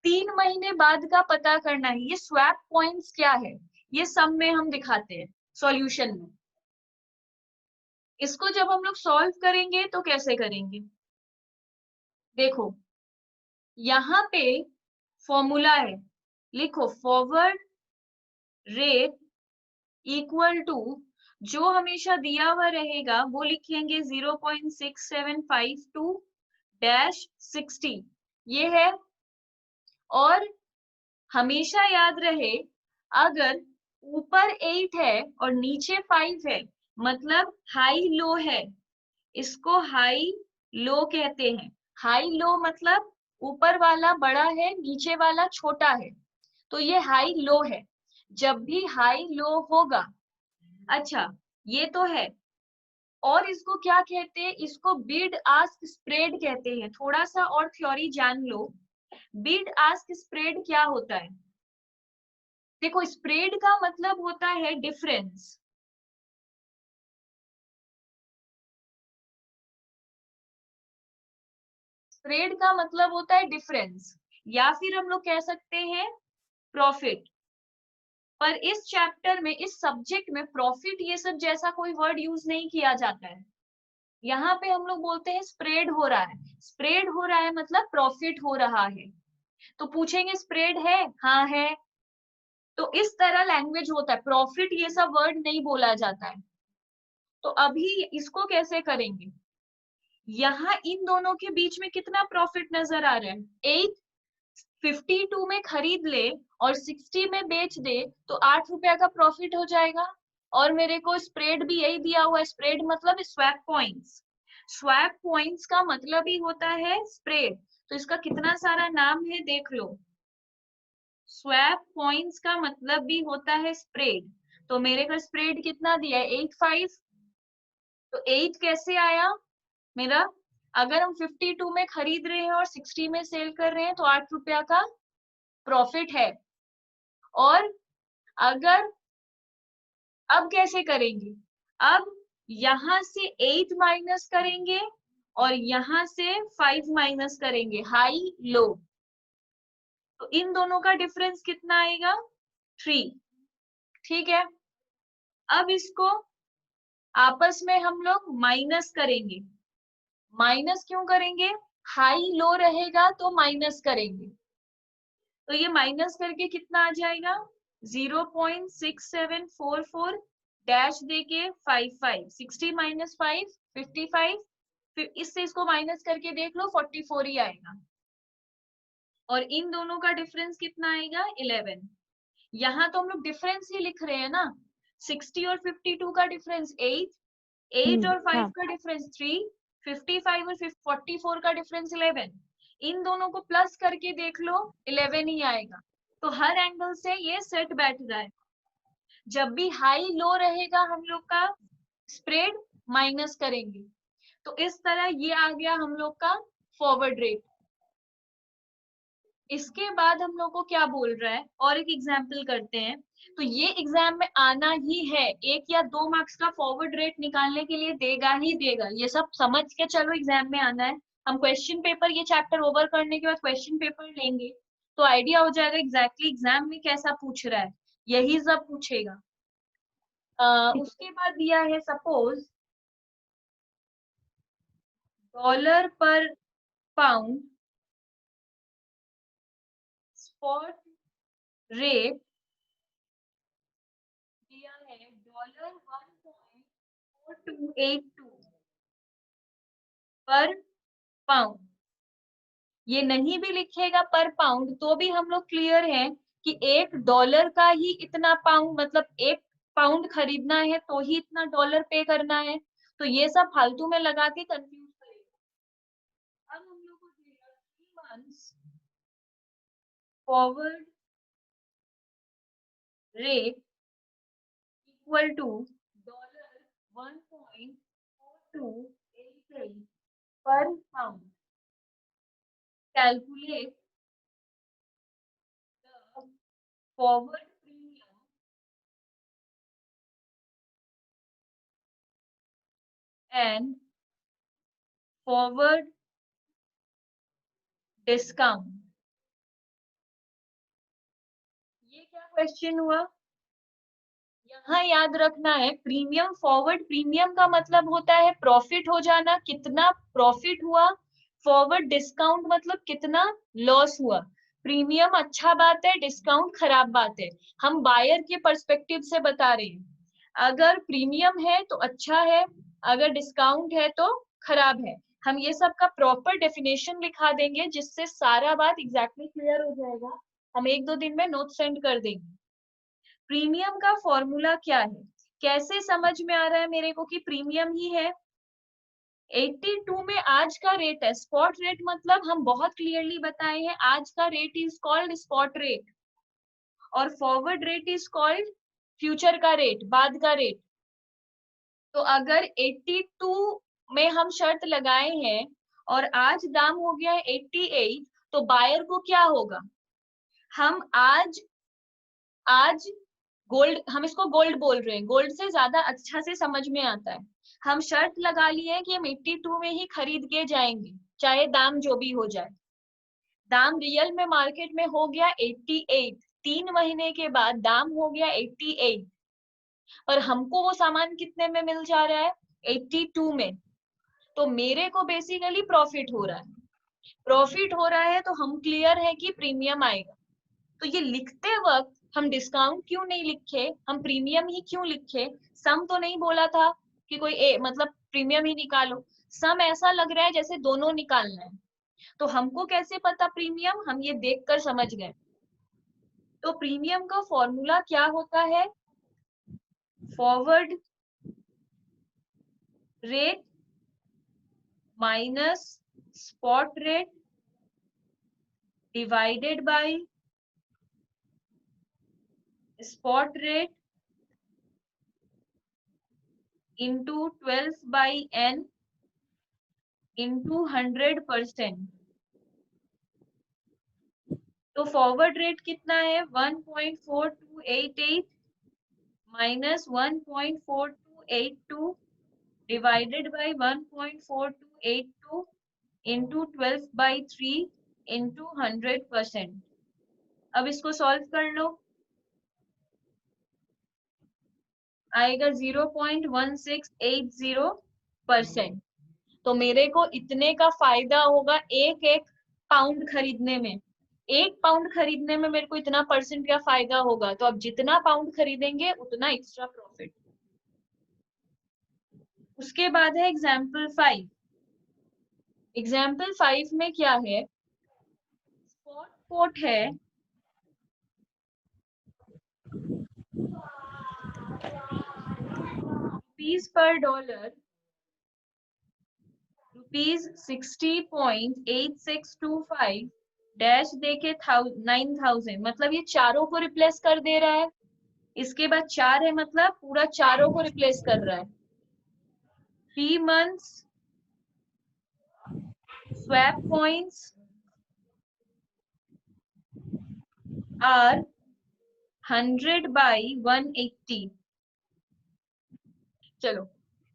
3 महीने बाद का पता करना है। ये स्वैप पॉइंट्स क्या है, ये सब में हम दिखाते हैं सॉल्यूशन में। इसको जब हम लोग सॉल्व करेंगे तो कैसे करेंगे, देखो यहाँ पे फॉर्मूला है, लिखो फॉरवर्ड रेट इक्वल टू, जो हमेशा दिया हुआ रहेगा वो लिखेंगे 0.6752 डैश 60, ये है। और हमेशा याद रहे, अगर ऊपर 8 है और नीचे 5 है मतलब हाई लो है, इसको हाई लो कहते हैं। हाई लो मतलब ऊपर वाला बड़ा है नीचे वाला छोटा है, तो ये हाई लो है। जब भी हाई लो होगा, अच्छा ये तो है, और इसको क्या कहते हैं, इसको बिड आस्क स्प्रेड कहते हैं। थोड़ा सा और थ्योरी जान लो, बिड आस्क स्प्रेड क्या होता है। देखो स्प्रेड का मतलब होता है डिफरेंस, स्प्रेड का मतलब होता है डिफरेंस, या फिर हम लोग कह सकते हैं प्रॉफिट। पर इस चैप्टर में, इस सब्जेक्ट में प्रॉफिट ये सब जैसा कोई वर्ड यूज नहीं किया जाता है। यहाँ पे हम लोग बोलते हैं स्प्रेड हो रहा है, स्प्रेड हो रहा है मतलब प्रॉफिट हो रहा है। तो पूछेंगे स्प्रेड है, हाँ है। तो इस तरह लैंग्वेज होता है, प्रॉफिट ये सब वर्ड नहीं बोला जाता है। तो अभी इसको कैसे करेंगे, यहाँ इन दोनों के बीच में कितना प्रॉफिट नजर आ रहा है, 8 52 में खरीद ले और 60 में बेच दे तो 8 रुपया का प्रॉफिट हो जाएगा। और मेरे को स्प्रेड भी यही दिया हुआ है, स्प्रेड मतलब स्वैप पॉइंट्स। स्वैप पॉइंट्स का मतलब ही होता है स्प्रेड। तो इसका कितना सारा नाम है देख लो, स्वैप पॉइंट्स का मतलब भी होता है स्प्रेड। तो मेरे को स्प्रेड कितना दिया है, 8 5। तो 8 कैसे आया मेरा, अगर हम 52 में खरीद रहे हैं और 60 में सेल कर रहे हैं तो 8 रुपया का प्रॉफिट है। और अगर, अब कैसे करेंगे, अब यहां से 8 माइनस करेंगे और यहां से 5 माइनस करेंगे, हाई लो। तो इन दोनों का डिफरेंस कितना आएगा, 3। ठीक है, अब इसको आपस में हम लोग माइनस करेंगे। माइनस क्यों करेंगे, हाई लो रहेगा तो माइनस करेंगे। तो ये माइनस करके कितना आ जाएगा 0.6744 डैश देके 55 60 माइनस 5 55 फिर इससे इसको माइनस करके देख लो 44 ही आएगा और इन दोनों का डिफरेंस कितना आएगा 11। यहाँ तो हम लोग डिफरेंस ही लिख रहे हैं ना 60 और 52 का डिफरेंस 8 8 और 5 हाँ। का डिफरेंस 3 55 और 44 का डिफरेंस 11 इन दोनों को प्लस करके देख लो 11 ही आएगा। तो हर एंगल से ये सेट बैठ रहा है। जब भी हाई लो रहेगा हम लोग का स्प्रेड माइनस करेंगे। तो इस तरह ये आ गया हम लोग का फॉरवर्ड रेट। इसके बाद हम लोग को क्या बोल रहा है और एक एग्जाम्पल करते हैं। तो ये एग्जाम में आना ही है, 1 या 2 मार्क्स का फॉरवर्ड रेट निकालने के लिए देगा ही देगा, ये सब समझ के चलो एग्जाम में आना है। हम क्वेश्चन पेपर ये चैप्टर ओवर करने के बाद क्वेश्चन पेपर लेंगे तो आइडिया हो जाएगा एग्जैक्टली एग्जाम में कैसा पूछ रहा है, यही सब पूछेगा। उसके बाद दिया है सपोज डॉलर पर पाउंड स्पॉट रेट दिया है $1.4282 पर पाउंड। ये नहीं भी लिखेगा पर पाउंड तो भी हम लोग क्लियर है कि $1 का ही इतना पाउंड, मतलब 1 पाउंड खरीदना है तो ही इतना डॉलर पे करना है। तो ये सब फालतू में लगा के कंफ्यूज करेगा। अब हम लोग को देगा 3 months forward rate equal to $1.4288 per pound. Calculate the forward premium and forward discount। ये क्या क्वेश्चन हुआ? यहाँ याद रखना है प्रीमियम फॉरवर्ड प्रीमियम का मतलब होता है प्रॉफिट हो जाना, कितना प्रॉफिट हुआ। फॉरवर्ड डिस्काउंट मतलब कितना लॉस हुआ। प्रीमियम अच्छा बात है, डिस्काउंट खराब बात है। हम बायर के पर्सपेक्टिव से बता रहे हैं, अगर प्रीमियम है तो अच्छा है, अगर डिस्काउंट है तो खराब है। हम ये सब का प्रॉपर डेफिनेशन लिखा देंगे जिससे सारा बात एग्जैक्टली क्लियर हो जाएगा। हम 1-2 दिन में नोट सेंड कर देंगे। प्रीमियम का फॉर्मूला क्या है, कैसे समझ में आ रहा है मेरे को कि प्रीमियम ही है। 82 में आज का रेट है, स्पॉट रेट मतलब हम बहुत क्लियरली बताए हैं आज का rate is called spot rate और forward rate is called future का रेट, बाद का रेट। तो अगर 82 में हम शर्त लगाए हैं और आज दाम हो गया है 88, तो बायर को क्या होगा, हम आज गोल्ड, हम इसको गोल्ड बोल रहे हैं, गोल्ड से ज्यादा अच्छा से समझ में आता है। हम शर्त लगा लिए हैं कि हम 82 में ही खरीद के जाएंगे चाहे दाम जो भी हो जाए। दाम रियल में मार्केट में हो गया 88, 3 महीने के बाद दाम हो गया 88 और हमको वो सामान कितने में मिल जा रहा है 82 में। तो मेरे को बेसिकली प्रॉफिट हो रहा है, प्रॉफिट हो रहा है तो हम क्लियर है कि प्रीमियम आएगा। तो ये लिखते वक्त हम डिस्काउंट क्यों नहीं लिखे, हम प्रीमियम ही क्यों लिखे। सम तो नहीं बोला था कि कोई मतलब प्रीमियम ही निकालो, सम ऐसा लग रहा है जैसे दोनों निकालना है। तो हमको कैसे पता प्रीमियम, हम ये देखकर समझ गए। तो प्रीमियम का फॉर्मूला क्या होता है, forward rate minus spot rate divided by spot rate into 12/n into 100%। तो फॉरवर्ड रेट कितना है 1.4288 minus 1.4282 divided by 1.4282 into 12/3 into 100%। अब इसको सॉल्व कर लो, आएगा 0.1680%। तो मेरे को इतने का फायदा होगा एक एक पाउंड खरीदने में, 1 पाउंड खरीदने में मेरे को इतना परसेंट का फायदा होगा, तो अब जितना पाउंड खरीदेंगे उतना एक्स्ट्रा प्रॉफिट। उसके बाद है एग्जाम्पल 5। एग्जाम्पल 5 में क्या है, स्पॉट कोट है रुपीज पर डॉलर ₹60.8625 डैश देके 9,000, मतलब ये चारों को रिप्लेस कर दे रहा है। इसके बाद 4 है, मतलब पूरा चारों को रिप्लेस कर रहा है। 3 months swap points are 100 by 180। चलो,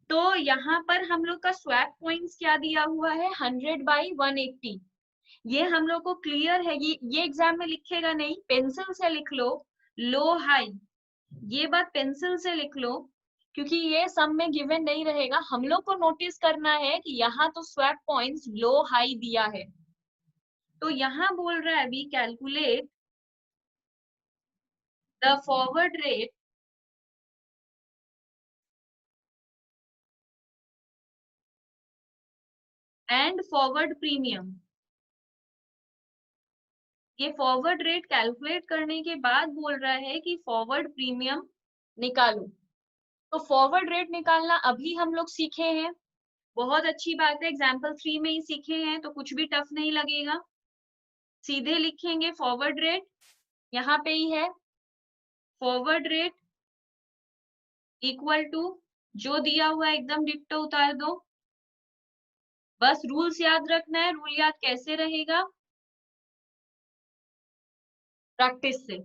तो यहाँ पर हम लोग का स्वैप पॉइंट्स क्या दिया हुआ है, 100 बाई 180। ये हम लोग को क्लियर है, ये एग्जाम में लिखेगा नहीं, पेंसिल से लिख लो, लो हाई, ये बात पेंसिल से लिख लो, क्योंकि ये सब में गिवन नहीं रहेगा। हम लोग को नोटिस करना है कि यहाँ तो स्वैप पॉइंट्स लो हाई दिया है, तो यहाँ बोल रहा है अभी calculate the forward rate and forward premium. ये फॉरवर्ड रेट कैलकुलेट करने के बाद बोल रहा है कि फॉरवर्ड प्रीमियम निकालो। तो फॉरवर्ड रेट निकालना अभी हम लोग सीखे हैं, बहुत अच्छी बात है, एग्जाम्पल 3 में ही सीखे हैं, तो कुछ भी टफ नहीं लगेगा। सीधे लिखेंगे फॉरवर्ड रेट, यहाँ पे ही है, फॉरवर्ड रेट इक्वल टू जो दिया हुआ है एकदम डिट्टो उतार दो। बस रूल्स याद रखना है, रूल याद कैसे रहेगा, प्रैक्टिस से।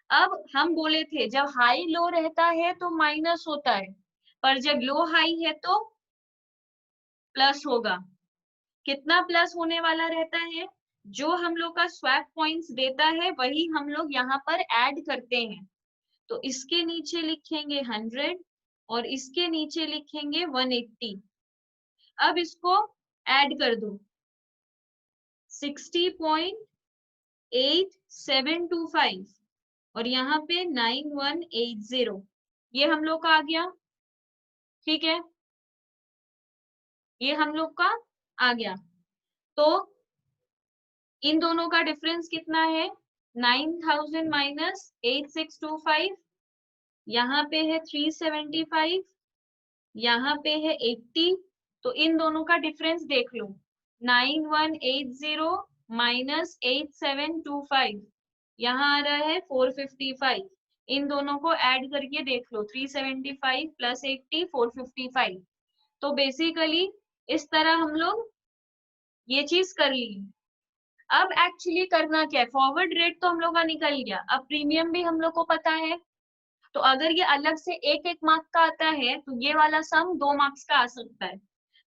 अब हम बोले थे जब हाई लो रहता है तो माइनस होता है, पर जब लो हाई है तो प्लस होगा। कितना प्लस होने वाला रहता है, जो हम लोग का स्वैप पॉइंट्स देता है वही हम लोग यहाँ पर ऐड करते हैं। तो इसके नीचे लिखेंगे 100 और इसके नीचे लिखेंगे 180। अब इसको ऐड कर दो, 60.8725 और यहाँ पे 9180, ये हम लोग का आ गया, ठीक है, ये हम लोग का आ गया। तो इन दोनों का डिफरेंस कितना है, 9000 माइनस 8625, यहाँ पे है 375, यहाँ पे है 80, तो इन दोनों का डिफरेंस देख लो, 9180 माइनस 8725, यहाँ आ रहा है 455। इन दोनों को ऐड करके देख लो, 375 प्लस 80 455। तो बेसिकली इस तरह हम लोग ये चीज कर ली। अब एक्चुअली करना क्या है, फॉरवर्ड रेट तो हम लोग का निकल गया, अब प्रीमियम भी हम लोग को पता है। तो अगर ये अलग से एक एक मार्क्स का आता है तो ये वाला सम 2 मार्क्स का आ सकता है।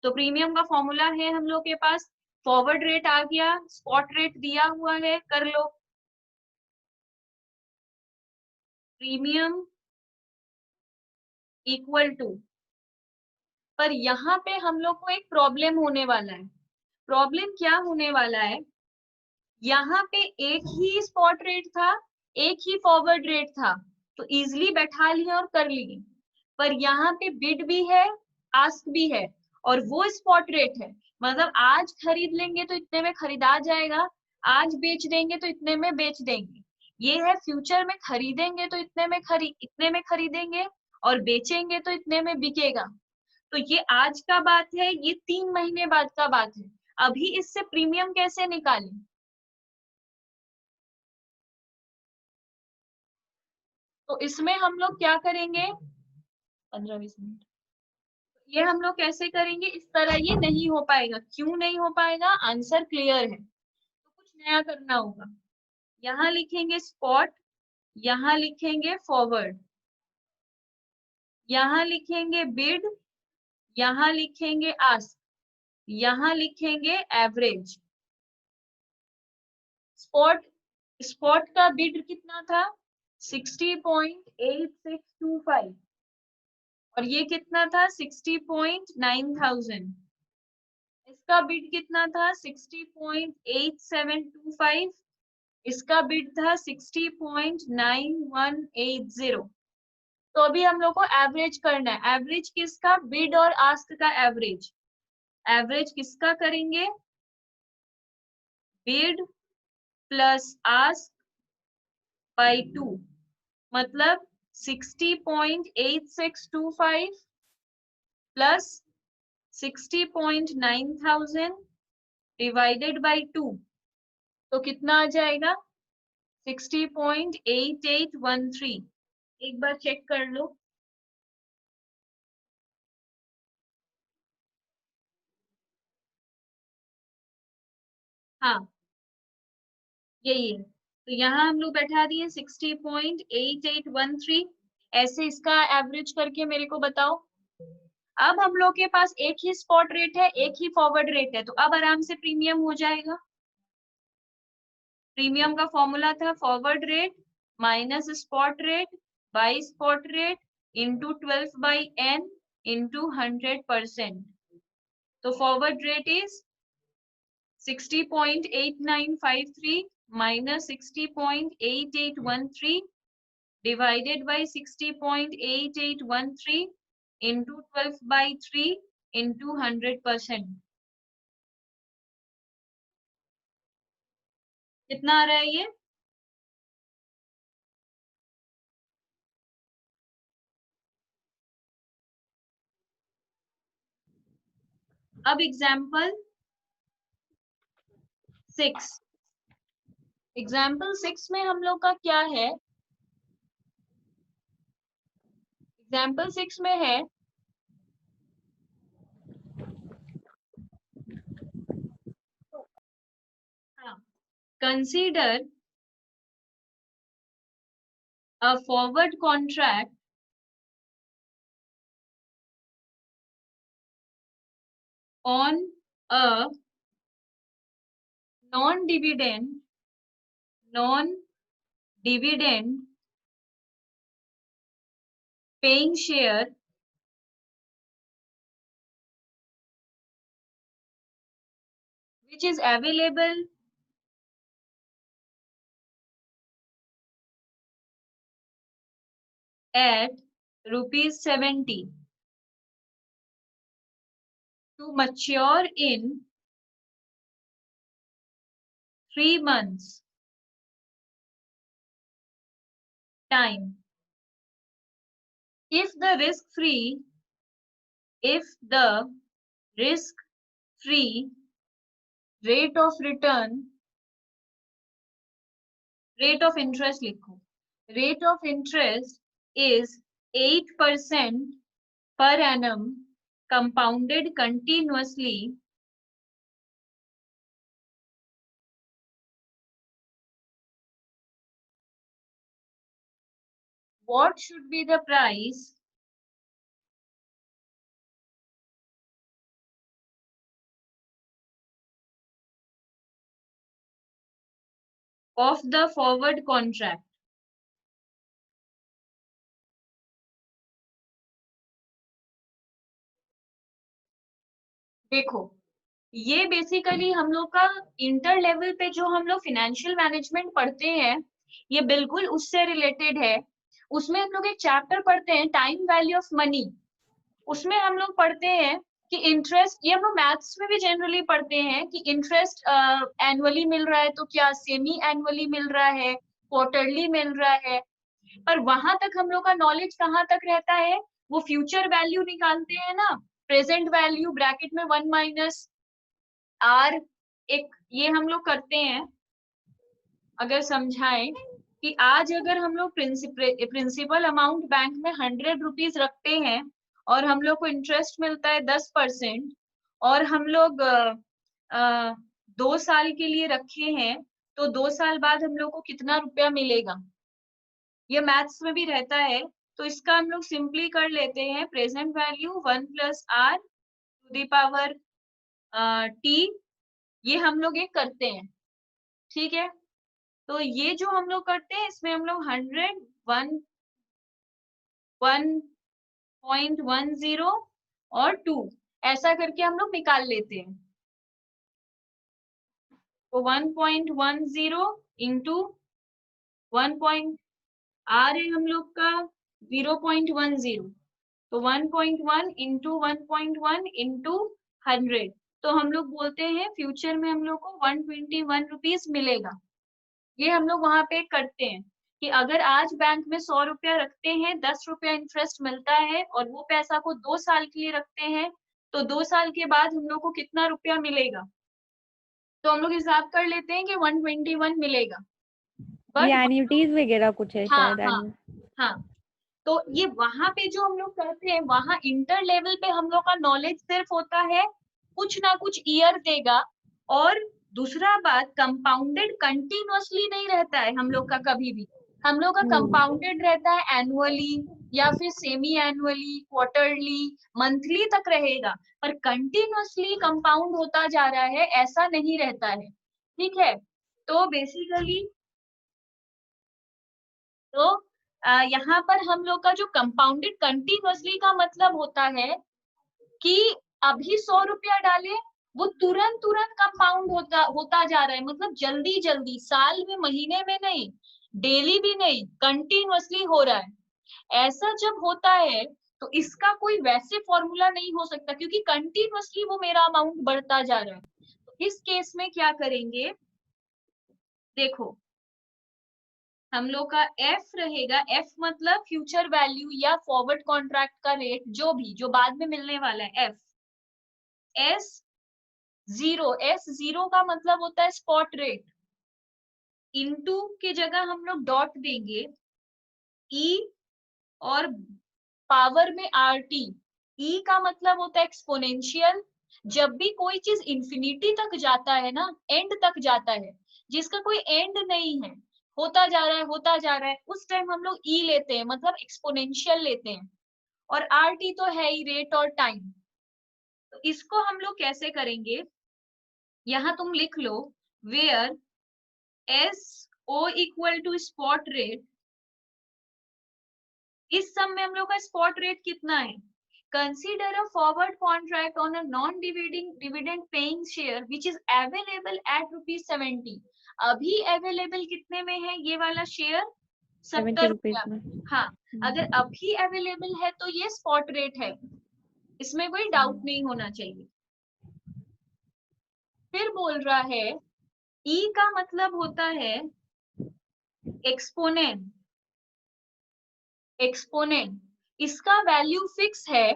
तो प्रीमियम का फॉर्मूला है हम लोग के पास, फॉरवर्ड रेट आ गया, स्पॉट रेट दिया हुआ है, कर लो, प्रीमियम इक्वल टू, पर यहाँ पे हम लोग को एक प्रॉब्लम होने वाला है। प्रॉब्लम क्या होने वाला है, यहाँ पे एक ही स्पॉट रेट था, एक ही फॉरवर्ड रेट था, तो इजिली बैठा लिए और कर लिए, पर यहाँ पे बिड भी है, आस्क भी है, और वो स्पॉट रेट है, मतलब आज खरीद लेंगे तो इतने में खरीदा जाएगा, आज बेच देंगे तो इतने में बेच देंगे। ये है फ्यूचर में खरीदेंगे तो इतने में खरीदेंगे और बेचेंगे तो इतने में बिकेगा। तो ये आज का बात है, ये 3 महीने बाद का बात है। अभी इससे प्रीमियम कैसे निकालें, तो इसमें हम लोग क्या करेंगे, 15-20 मिनट, ये हम लोग कैसे करेंगे, इस तरह ये नहीं हो पाएगा। क्यों नहीं हो पाएगा, आंसर क्लियर है, तो कुछ नया करना होगा। यहाँ लिखेंगे स्पॉट, यहाँ लिखेंगे फॉरवर्ड, यहाँ लिखेंगे बिड, यहाँ लिखेंगे आस्क, यहाँ लिखेंगे एवरेज। स्पॉट स्पॉट का बिड कितना था, 60.8625 और ये कितना था, 60.9000। इसका बिड कितना था, 60.8725 इसका बिड था 60.9180। तो अभी हम लोग को एवरेज करना है। एवरेज किसका? बिड और आस्क का एवरेज। एवरेज किसका करेंगे? बिड प्लस आस्क बाई 2, मतलब 60.8625 प्लस 60.9000 डिवाइडेड बाई 2, तो कितना आ जाएगा? 60.8813। एक बार चेक कर लो। हाँ, यही है। तो यहाँ हम लोग बैठा दिए 60.8813। ऐसे इसका एवरेज करके मेरे को बताओ। अब हम लोग के पास एक ही स्पॉट रेट है, एक ही फॉरवर्ड रेट है, तो अब आराम से प्रीमियम हो जाएगा। प्रीमियम का फॉर्मूला था forward rate minus spot rate by spot rate into 12/n into 100%। तो forward rate is 60.8953 minus 60.8813 divided by 60.8813 into 12/3 into 100%। कितना आ रहा है ये? अब एग्जाम्पल 6। एग्जाम्पल 6 में हम लोग का क्या है? एग्जाम्पल 6 में है consider a forward contract on a non dividend paying share which is available at ₹70 to mature in 3 months time if the risk free rate of interest लिखो, rate of interest is 8% per annum compounded continuously what should be the price of the forward contract? देखो, ये basically हम लोग का inter level पे जो हम लोग फाइनेंशियल मैनेजमेंट पढ़ते हैं, ये बिल्कुल उससे रिलेटेड है। उसमें हम लोग एक चैप्टर पढ़ते हैं टाइम वैल्यू ऑफ मनी। उसमें हम लोग पढ़ते हैं कि इंटरेस्ट, ये हम लोग मैथ्स में भी जनरली पढ़ते हैं कि इंटरेस्ट एनुअली मिल रहा है तो क्या सेमी एनुअली मिल रहा है, क्वार्टरली मिल रहा है। पर वहां तक हम लोग का नॉलेज कहाँ तक रहता है? वो फ्यूचर वैल्यू निकालते हैं ना, प्रेजेंट वैल्यू ब्रैकेट में 1 माइनस आर, एक ये हम लोग करते हैं। अगर समझाएं कि आज अगर हम लोग प्रिंसिपल अमाउंट बैंक में 100 रुपीज रखते हैं और हम लोग को इंटरेस्ट मिलता है 10%, और हम लोग 2 साल के लिए रखे हैं, तो 2 साल बाद हम लोग को कितना रुपया मिलेगा? ये मैथ्स में भी रहता है। तो इसका हम लोग सिंपली कर लेते हैं, present value 1 plus R to the power T, ये हम लोग ये करते हैं। ठीक है, तो ये जो हम लोग करते हैं इसमें हम लोग 100, 1.10 और 2 ऐसा करके हम लोग निकाल लेते हैं। तो 1.10 इंटू 1 आर है हम लोग का 0.10, तो 1.1 इंटू 1.1 इंटू 100, तो हम लोग बोलते हैं फ्यूचर में हम लोग को 121 रुपीज मिलेगा। ये हम लोग वहां पे करते हैं कि अगर आज बैंक में 100 रुपया रखते हैं, 10 रुपया इंटरेस्ट मिलता है, और वो पैसा को 2 साल के लिए रखते हैं, तो 2 साल के बाद हम लोग को कितना रुपया मिलेगा, तो हम लोग हिसाब कर लेते हैं कि 121 मिलेगा। ये बट एन्युटीज वगैरह कुछ है हाँ शायद। हाँ हाँ, तो ये वहां पे जो हम लोग करते हैं, वहां इंटर लेवल पे हम लोग का नॉलेज सिर्फ होता है कुछ ना कुछ ईयर देगा, और दूसरा बात कंपाउंडेड कंटिन्यूअसली नहीं रहता है हम लोग का कभी भी। हम लोग का कंपाउंडेड रहता है एनुअली या फिर सेमी एनुअली, क्वार्टरली, मंथली तक रहेगा, पर कंटिन्यूअसली कंपाउंड होता जा रहा है ऐसा नहीं रहता है। ठीक है, तो बेसिकली तो यहाँ पर हम लोग का जो कंपाउंडेड कंटिन्यूअसली का मतलब होता है कि अभी 100 रुपया डाले, वो तुरंत तुरंत कंपाउंड होता जा रहा है, मतलब जल्दी जल्दी, साल में, महीने में नहीं, डेली भी नहीं, कंटिन्यूअसली हो रहा है। ऐसा जब होता है तो इसका कोई वैसे फॉर्मूला नहीं हो सकता, क्योंकि कंटिन्यूअसली वो मेरा अमाउंट बढ़ता जा रहा है। तो इस केस में क्या करेंगे, देखो हम लोग का एफ रहेगा, एफ मतलब फ्यूचर वैल्यू या फॉरवर्ड कॉन्ट्रैक्ट का रेट, जो भी जो बाद में मिलने वाला है, एफ। एस जीरो का मतलब होता है स्पॉट रेट, इनटू की जगह हम लोग डॉट देंगे, ई और पावर में आर टी। ई का मतलब होता है एक्सपोनेंशियल, जब भी कोई चीज इंफिनिटी तक जाता है ना, एंड तक जाता है, जिसका कोई एंड नहीं है, होता जा रहा है होता जा रहा है, उस टाइम हम लोग ई लेते हैं, मतलब एक्सपोनेंशियल लेते हैं। और आर टी तो है ही, रेट और टाइम। तो इसको हम लोग कैसे करेंगे, यहां तुम लिख लो, where S O equal to spot rate. इस सम में हम लोग का स्पॉट रेट कितना है, consider a forward contract on a non dividend paying share which is available at ₹70। अभी अवेलेबल कितने में है ये वाला शेयर, 70 रुपीज रुपया में। में। हाँ, अगर अभी अवेलेबल है तो ये स्पॉट रेट है, इसमें कोई डाउट नहीं होना चाहिए। फिर बोल रहा है ई का मतलब होता है एक्सपोनेंट, एक्सपोनेंट इसका वैल्यू फिक्स है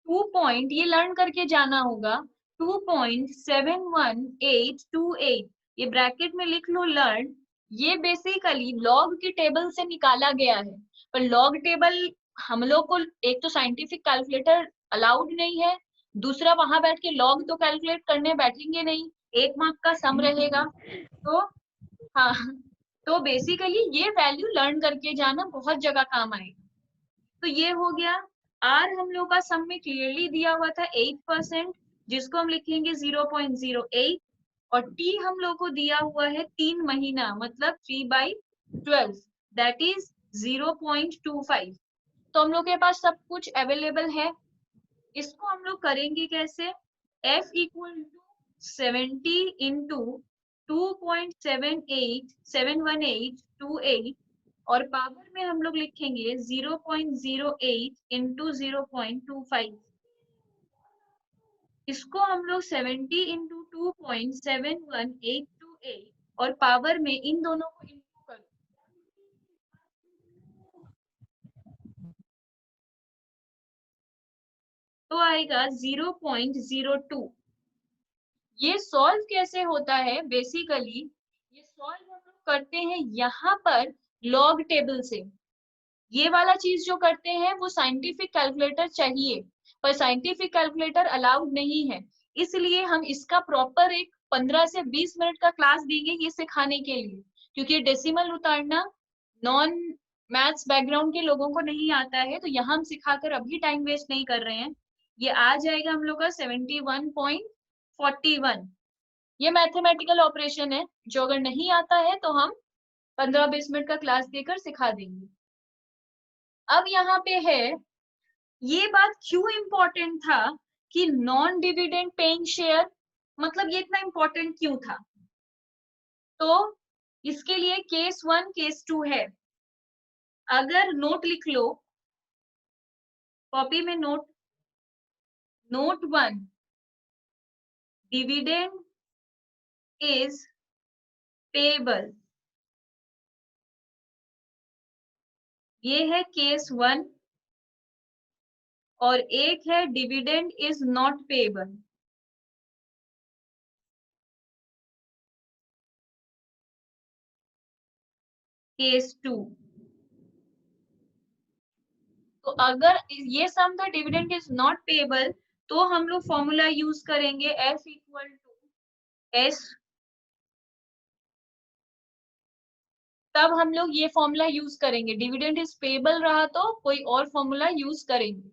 2 पॉइंट, ये लर्न करके जाना होगा, 2.71828, ये ब्रैकेट में लिख लो लर्न। ये बेसिकली लॉग की टेबल से निकाला गया है, पर लॉग टेबल हम लोग को एक तो साइंटिफिक कैलकुलेटर अलाउड नहीं है, दूसरा वहां बैठ के लॉग तो कैलकुलेट करने बैठेंगे नहीं, 1 मार्क का सम रहेगा। तो हाँ, तो बेसिकली ये वैल्यू लर्न करके जाना बहुत जगह काम आएगा। तो ये हो गया। आर हम लोग का सम में क्लियरली दिया हुआ था 8%, जिसको हम लिखेंगे 0.08, और टी हम लोग को दिया हुआ है 3 महीना, मतलब 3/12, दैट इज 0.25। तो हम लोग के पास सब कुछ अवेलेबल है। इसको हम लोग करेंगे कैसे, F इक्वल टू 70 इंटू 2.7871828, और पावर में हम लोग लिखेंगे 0.08 इंटू 0.25। इसको हम लोग 70 इंटू 2.71828 और पावर में इन दोनों को इंटू कर, तो आएगा 0.02। ये सॉल्व कैसे होता है, बेसिकली ये सॉल्व हम लोग करते हैं यहाँ पर लॉग टेबल से। ये वाला चीज जो करते हैं वो साइंटिफिक कैलकुलेटर चाहिए, पर साइंटिफिक कैलकुलेटर अलाउड नहीं है, इसलिए हम इसका प्रॉपर एक 15 से 20 मिनट का क्लास देंगे ये सिखाने के लिए, क्योंकि डेसिमल उतारना नॉन मैथ्स बैकग्राउंड के लोगों को नहीं आता है, तो यहाँ हम सिखाकर अभी टाइम वेस्ट नहीं कर रहे हैं। ये आ जाएगा हम लोग का 71.41। ये मैथमेटिकल ऑपरेशन है, जो अगर नहीं आता है तो हम 15-20 मिनट का क्लास देकर सिखा देंगे। अब यहाँ पे है, ये बात क्यों इंपॉर्टेंट था कि नॉन डिविडेंड पेइंग शेयर, मतलब ये इतना इंपॉर्टेंट क्यों था, तो इसके लिए केस 1 केस 2 है। अगर नोट लिख लो, कॉपी में नोट 1, डिविडेंड इज पेएबल, ये है केस 1, और एक है dividend is not payable. Case 2। तो अगर ये sum the dividend is not payable, तो हम लोग फॉर्मूला यूज करेंगे एफ इक्वल टू एस। तब हम लोग ये फॉर्मूला यूज करेंगे। डिविडेंड इज पेएबल रहा तो कोई और फॉर्मूला यूज करेंगे।